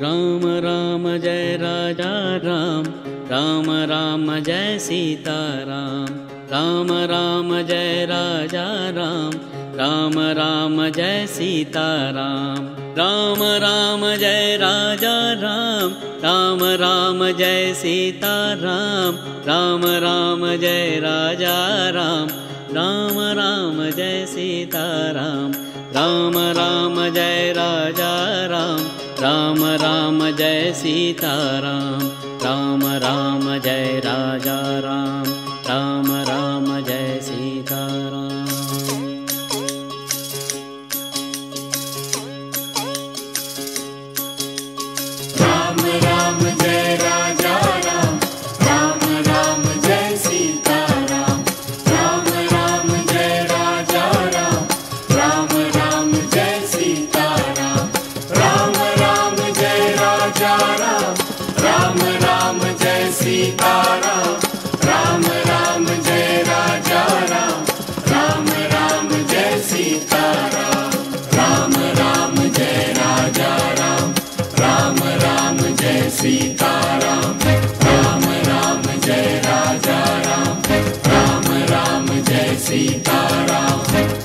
Ram Ram Jai Raja Ram, Ram Ram Jai Sita Ram. Ram Ram Jai Raja Ram, Ram Ram Jai Sita Ram. Ram Ram Jai Raja Ram, Ram Ram Jai Sita Ram. Ram Ram Jai Raja Ram, Ram Ram Jai Sita Ram. Ram Ram Jai Raja Ram, Ram Ram Jai Sita Ram. Ram Ram Jai Raja Ram, Ram Ram Jai Sita Ram. Ram Ram Jai Raja Ram, Ram Ram Jai Sita Ram. Ram Ram Jai Raja Ram, Ram Ram Jai Sita Ram. Ram Ram Jai Raja Ram, Ram Ram Jai Sita Ram. Ram Ram Jai Raja Ram, Ram Ram Jai Sita Ram. Ram Ram Jai Raja Ram, Ram Ram Jai Sita Ram. Ram Ram Jai Raja Ram, Ram Ram Jai Sita Ram.